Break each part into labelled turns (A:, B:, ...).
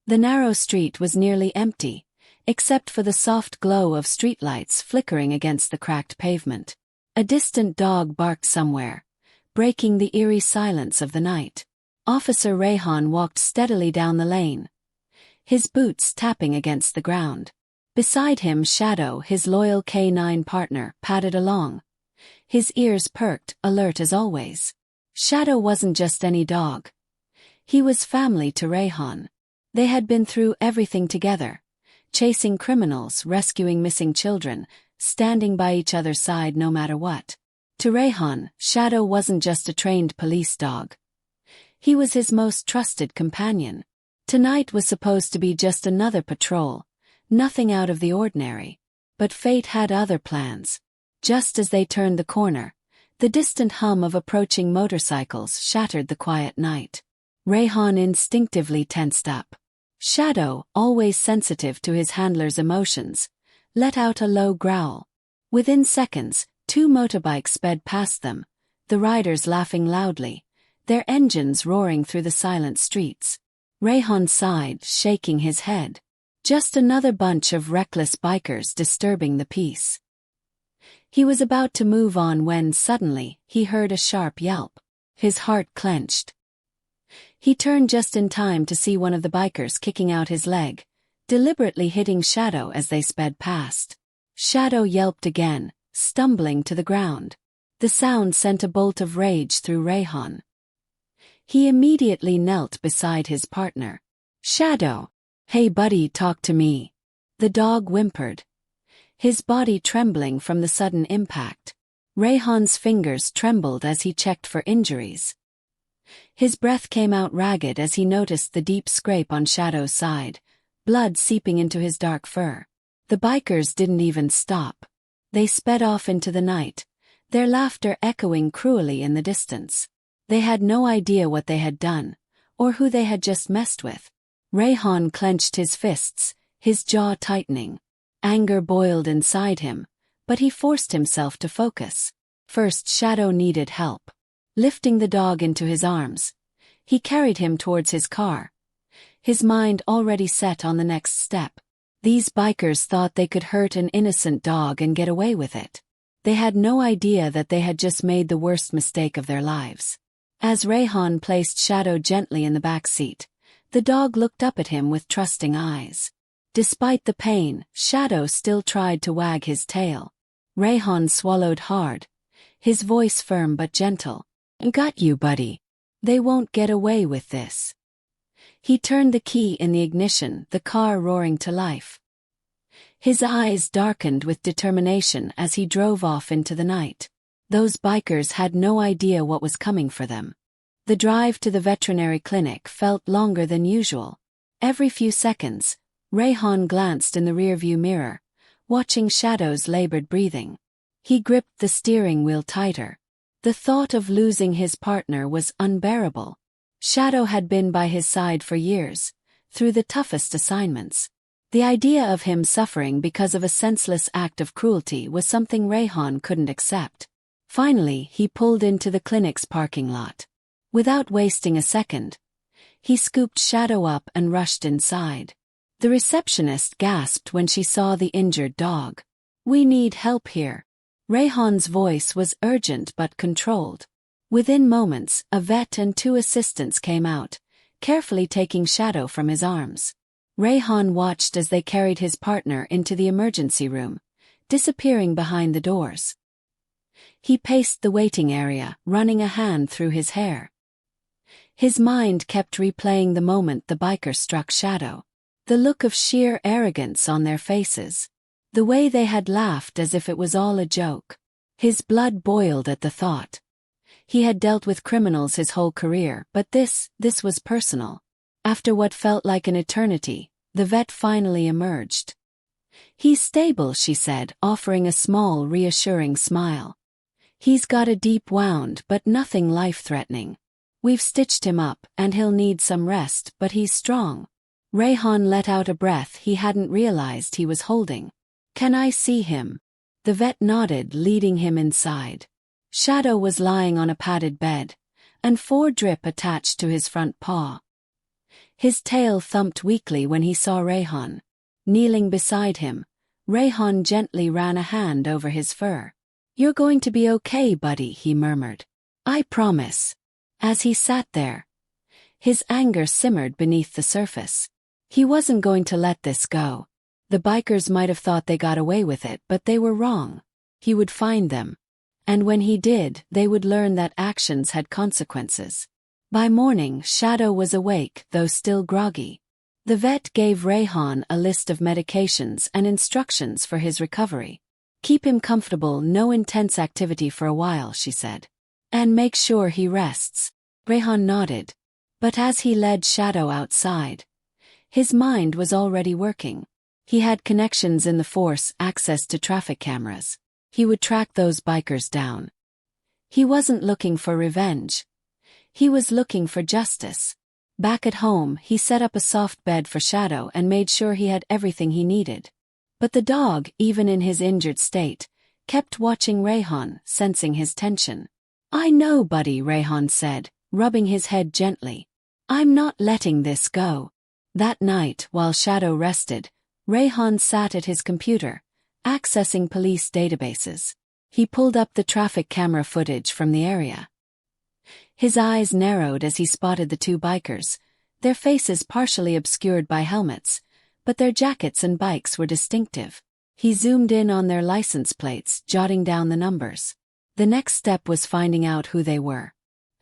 A: The narrow street was nearly empty, except for the soft glow of streetlights flickering against the cracked pavement. A distant dog barked somewhere, breaking the eerie silence of the night. Officer Rayhan walked steadily down the lane, his boots tapping against the ground. Beside him, Shadow, his loyal K9 partner, padded along, his ears perked, alert as always. Shadow wasn't just any dog. He was family to Rayhan. They had been through everything together, chasing criminals, rescuing missing children, standing by each other's side no matter what. To Rayhan, Shadow wasn't just a trained police dog. He was his most trusted companion. Tonight was supposed to be just another patrol, nothing out of the ordinary. But fate had other plans. Just as they turned the corner, the distant hum of approaching motorcycles shattered the quiet night. Rayhan instinctively tensed up. Shadow, always sensitive to his handler's emotions, let out a low growl. Within seconds, two motorbikes sped past them, the riders laughing loudly, their engines roaring through the silent streets. Rayhan sighed, shaking his head. Just another bunch of reckless bikers disturbing the peace. He was about to move on when suddenly he heard a sharp yelp. His heart clenched. He turned just in time to see one of the bikers kicking out his leg, deliberately hitting Shadow as they sped past. Shadow yelped again, stumbling to the ground. The sound sent a bolt of rage through Rayhan. He immediately knelt beside his partner. "Shadow! Hey buddy, talk to me." The dog whimpered, his body trembling from the sudden impact. Rayhan's fingers trembled as he checked for injuries. His breath came out ragged as he noticed the deep scrape on Shadow's side, blood seeping into his dark fur. The bikers didn't even stop. They sped off into the night, their laughter echoing cruelly in the distance. They had no idea what they had done, or who they had just messed with. Rayhan clenched his fists, his jaw tightening. Anger boiled inside him, but he forced himself to focus. First, Shadow needed help. Lifting the dog into his arms, he carried him towards his car, his mind already set on the next step. These bikers thought they could hurt an innocent dog and get away with it. They had no idea that they had just made the worst mistake of their lives. As Rayhan placed Shadow gently in the back seat, the dog looked up at him with trusting eyes. Despite the pain, Shadow still tried to wag his tail. Rayhan swallowed hard, his voice firm but gentle. "Got you, buddy. They won't get away with this." He turned the key in the ignition, the car roaring to life. His eyes darkened with determination as he drove off into the night. Those bikers had no idea what was coming for them. The drive to the veterinary clinic felt longer than usual. Every few seconds, Rayhan glanced in the rearview mirror, watching Shadow's labored breathing. He gripped the steering wheel tighter. The thought of losing his partner was unbearable. Shadow had been by his side for years, through the toughest assignments. The idea of him suffering because of a senseless act of cruelty was something Rayhan couldn't accept. Finally, he pulled into the clinic's parking lot. Without wasting a second, he scooped Shadow up and rushed inside. The receptionist gasped when she saw the injured dog. "We need help here." Rayhan's voice was urgent but controlled. Within moments, a vet and two assistants came out, carefully taking Shadow from his arms. Rayhan watched as they carried his partner into the emergency room, disappearing behind the doors. He paced the waiting area, running a hand through his hair. His mind kept replaying the moment the biker struck Shadow. The look of sheer arrogance on their faces. The way they had laughed as if it was all a joke. His blood boiled at the thought. He had dealt with criminals his whole career, but this was personal. After what felt like an eternity, the vet finally emerged. "He's stable," she said, offering a small, reassuring smile. "He's got a deep wound, but nothing life-threatening. We've stitched him up, and he'll need some rest, but he's strong." Rayhan let out a breath he hadn't realized he was holding. "Can I see him?" The vet nodded, leading him inside. Shadow was lying on a padded bed, and 4 drip attached to his front paw. His tail thumped weakly when he saw Rayhan. Kneeling beside him, Rayhan gently ran a hand over his fur. "You're going to be okay, buddy," he murmured. "I promise." As he sat there, his anger simmered beneath the surface. He wasn't going to let this go. The bikers might have thought they got away with it, but they were wrong. He would find them. And when he did, they would learn that actions had consequences. By morning, Shadow was awake, though still groggy. The vet gave Rayhan a list of medications and instructions for his recovery. "Keep him comfortable, no intense activity for a while," she said. "And make sure he rests." Rayhan nodded. But as he led Shadow outside, his mind was already working. He had connections in the force, access to traffic cameras. He would track those bikers down. He wasn't looking for revenge. He was looking for justice. Back at home, he set up a soft bed for Shadow and made sure he had everything he needed. But the dog, even in his injured state, kept watching Rayhan, sensing his tension. "I know, buddy," Rayhan said, rubbing his head gently. "I'm not letting this go." That night, while Shadow rested, Rayhan sat at his computer, accessing police databases. He pulled up the traffic camera footage from the area. His eyes narrowed as he spotted the two bikers, their faces partially obscured by helmets, but their jackets and bikes were distinctive. He zoomed in on their license plates, jotting down the numbers. The next step was finding out who they were.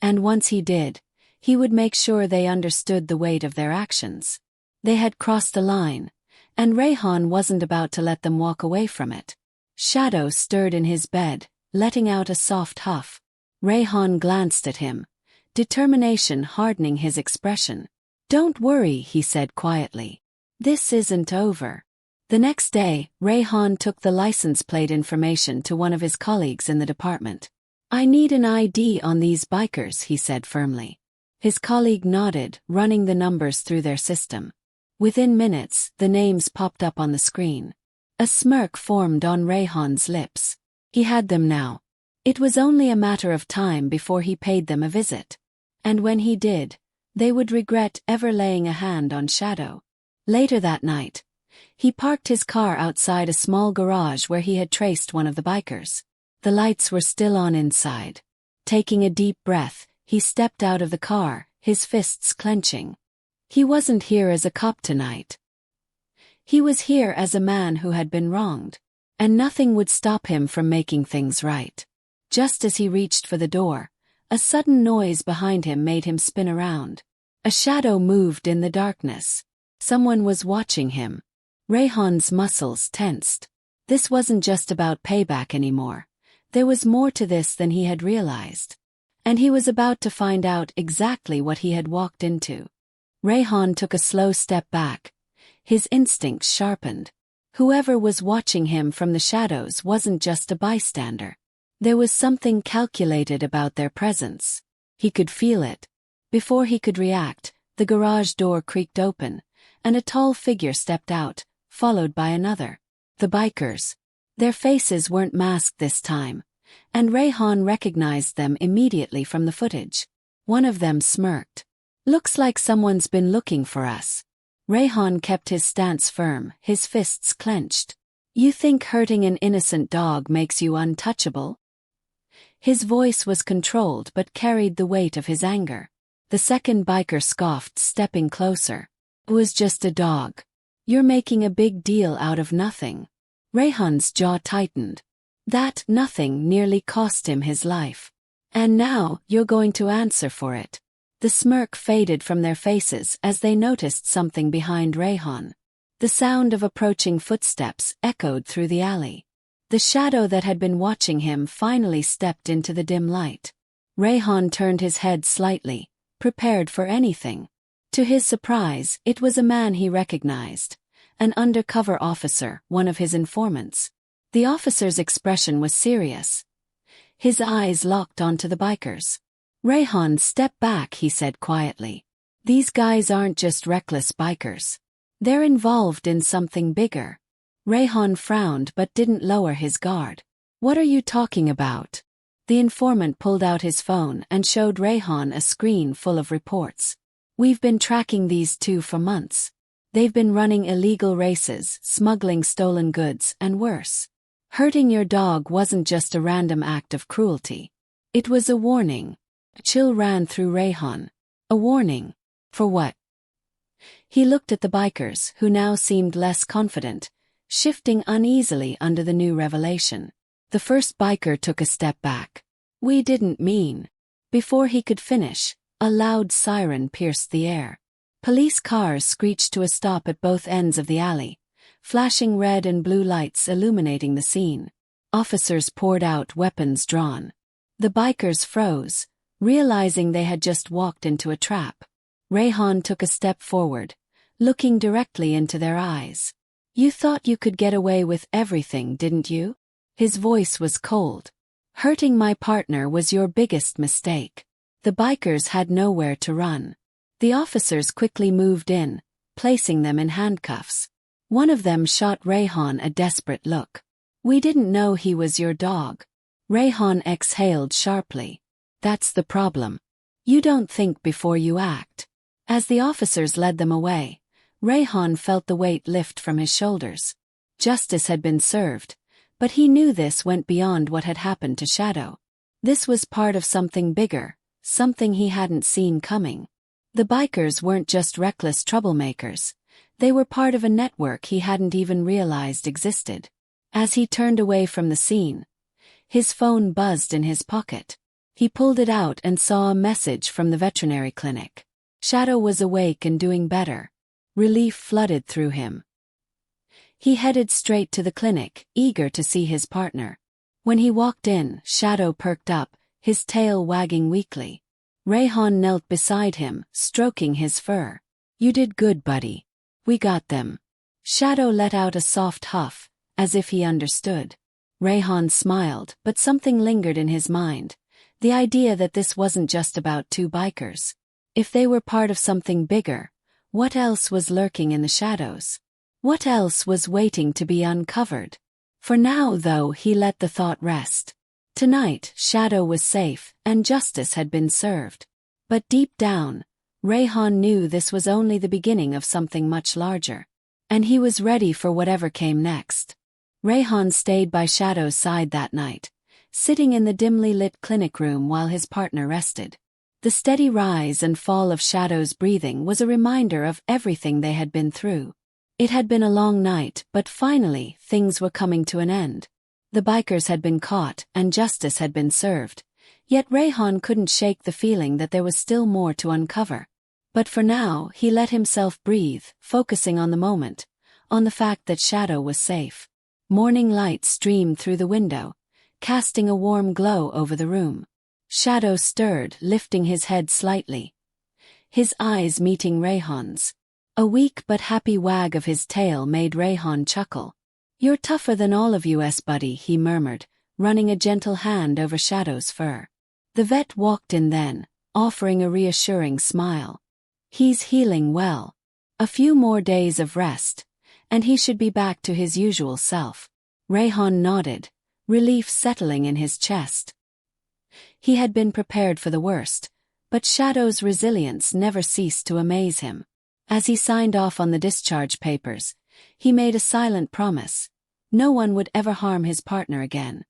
A: And once he did, he would make sure they understood the weight of their actions. They had crossed the line, and Rayhan wasn't about to let them walk away from it. Shadow stirred in his bed, letting out a soft huff. Rayhan glanced at him, determination hardening his expression. "Don't worry," he said quietly. "This isn't over." The next day, Rayhan took the license plate information to one of his colleagues in the department. "I need an ID on these bikers," he said firmly. His colleague nodded, running the numbers through their system. Within minutes, the names popped up on the screen. A smirk formed on Rayhan's lips. He had them now. It was only a matter of time before he paid them a visit. And when he did, they would regret ever laying a hand on Shadow. Later that night, he parked his car outside a small garage where he had traced one of the bikers. The lights were still on inside. Taking a deep breath, he stepped out of the car, his fists clenching. He wasn't here as a cop tonight. He was here as a man who had been wronged. And nothing would stop him from making things right. Just as he reached for the door, a sudden noise behind him made him spin around. A shadow moved in the darkness. Someone was watching him. Rayhan's muscles tensed. This wasn't just about payback anymore. There was more to this than he had realized. And he was about to find out exactly what he had walked into. Rayhan took a slow step back. His instincts sharpened. Whoever was watching him from the shadows wasn't just a bystander. There was something calculated about their presence. He could feel it. Before he could react, the garage door creaked open, and a tall figure stepped out, followed by another. The bikers. Their faces weren't masked this time, and Rayhan recognized them immediately from the footage. One of them smirked. "Looks like someone's been looking for us." Rayhan kept his stance firm, his fists clenched. "You think hurting an innocent dog makes you untouchable?" His voice was controlled but carried the weight of his anger. The second biker scoffed, stepping closer. "It was just a dog. You're making a big deal out of nothing." Rayhan's jaw tightened. That nothing nearly cost him his life. "And now, you're going to answer for it." The smirk faded from their faces as they noticed something behind Rayhan. The sound of approaching footsteps echoed through the alley. The shadow that had been watching him finally stepped into the dim light. Rayhan turned his head slightly, prepared for anything. To his surprise, it was a man he recognized. An undercover officer, one of his informants. The officer's expression was serious. His eyes locked onto the bikers. "Rayhan, step back," he said quietly. "These guys aren't just reckless bikers. They're involved in something bigger." Rayhan frowned but didn't lower his guard. "What are you talking about?" The informant pulled out his phone and showed Rayhan a screen full of reports. We've been tracking these two for months. They've been running illegal races, smuggling stolen goods, and worse. Hurting your dog wasn't just a random act of cruelty. It was a warning. A chill ran through Rayhan. A warning. For what? He looked at the bikers, who now seemed less confident, shifting uneasily under the new revelation. The first biker took a step back. We didn't mean. Before he could finish, a loud siren pierced the air. Police cars screeched to a stop at both ends of the alley, flashing red and blue lights illuminating the scene. Officers poured out, weapons drawn. The bikers froze, realizing they had just walked into a trap. Rayhan took a step forward, looking directly into their eyes. You thought you could get away with everything, didn't you? His voice was cold. Hurting my partner was your biggest mistake. The bikers had nowhere to run. The officers quickly moved in, placing them in handcuffs. One of them shot Rayhan a desperate look. We didn't know he was your dog. Rayhan exhaled sharply. That's the problem. You don't think before you act. As the officers led them away, Rayhan felt the weight lift from his shoulders. Justice had been served, but he knew this went beyond what had happened to Shadow. This was part of something bigger, something he hadn't seen coming. The bikers weren't just reckless troublemakers. They were part of a network he hadn't even realized existed. As he turned away from the scene, his phone buzzed in his pocket. He pulled it out and saw a message from the veterinary clinic. Shadow was awake and doing better. Relief flooded through him. He headed straight to the clinic, eager to see his partner. When he walked in, Shadow perked up, his tail wagging weakly. Rayhan knelt beside him, stroking his fur. You did good, buddy. We got them. Shadow let out a soft huff, as if he understood. Rayhan smiled, but something lingered in his mind. The idea that this wasn't just about two bikers. If they were part of something bigger, what else was lurking in the shadows? What else was waiting to be uncovered? For now, though, he let the thought rest. Tonight, Shadow was safe, and justice had been served. But deep down, Rayhan knew this was only the beginning of something much larger. And he was ready for whatever came next. Rayhan stayed by Shadow's side that night, sitting in the dimly lit clinic room while his partner rested. The steady rise and fall of Shadow's breathing was a reminder of everything they had been through. It had been a long night, but finally, things were coming to an end. The bikers had been caught, and justice had been served. Yet Rayhan couldn't shake the feeling that there was still more to uncover. But for now, he let himself breathe, focusing on the moment, on the fact that Shadow was safe. Morning light streamed through the window, casting a warm glow over the room. Shadow stirred, lifting his head slightly, his eyes meeting Rayhan's. A weak but happy wag of his tail made Rayhan chuckle. You're tougher than all of us, buddy, he murmured, running a gentle hand over Shadow's fur. The vet walked in then, offering a reassuring smile. He's healing well. A few more days of rest, and he should be back to his usual self. Rayhan nodded, relief settling in his chest. He had been prepared for the worst, but Shadow's resilience never ceased to amaze him. As he signed off on the discharge papers, he made a silent promise. No one would ever harm his partner again.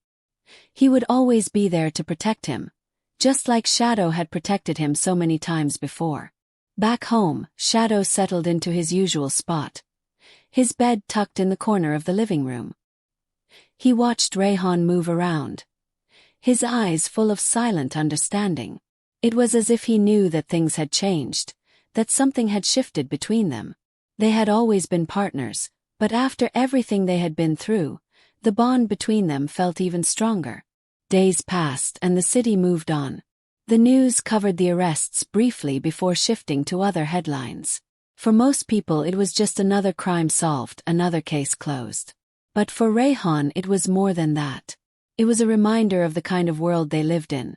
A: He would always be there to protect him, just like Shadow had protected him so many times before. Back home, Shadow settled into his usual spot, his bed tucked in the corner of the living room. He watched Rayhan move around, his eyes full of silent understanding. It was as if he knew that things had changed, that something had shifted between them. They had always been partners, but after everything they had been through, the bond between them felt even stronger. Days passed and the city moved on. The news covered the arrests briefly before shifting to other headlines. For most people it was just another crime solved, another case closed. But for Rayhan it was more than that. It was a reminder of the kind of world they lived in,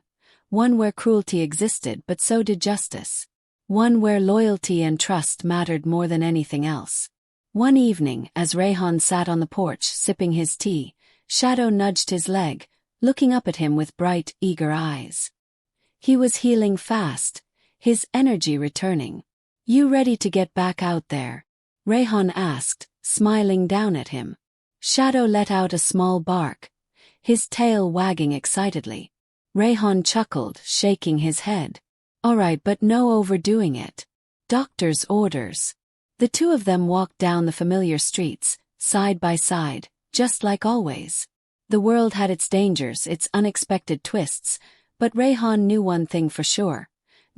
A: one where cruelty existed but so did justice. One where loyalty and trust mattered more than anything else. One evening, as Rayhan sat on the porch sipping his tea, Shadow nudged his leg, looking up at him with bright, eager eyes. He was healing fast, his energy returning. You ready to get back out there? Rayhan asked, smiling down at him. Shadow let out a small bark, his tail wagging excitedly. Rayhan chuckled, shaking his head. All right, but no overdoing it. Doctor's orders. The two of them walked down the familiar streets, side by side, just like always. The world had its dangers, its unexpected twists, but Rayhan knew one thing for sure.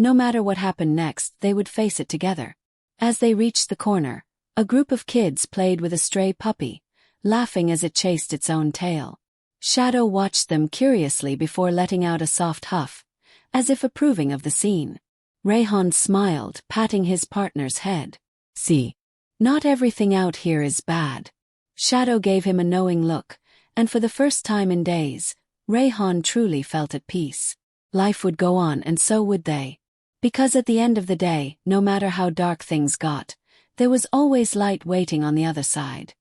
A: No matter what happened next, they would face it together. As they reached the corner, a group of kids played with a stray puppy, laughing as it chased its own tail. Shadow watched them curiously before letting out a soft huff, as if approving of the scene. Rayhan smiled, patting his partner's head. See, not everything out here is bad. Shadow gave him a knowing look, and for the first time in days, Rayhan truly felt at peace. Life would go on, and so would they. Because at the end of the day, no matter how dark things got, there was always light waiting on the other side.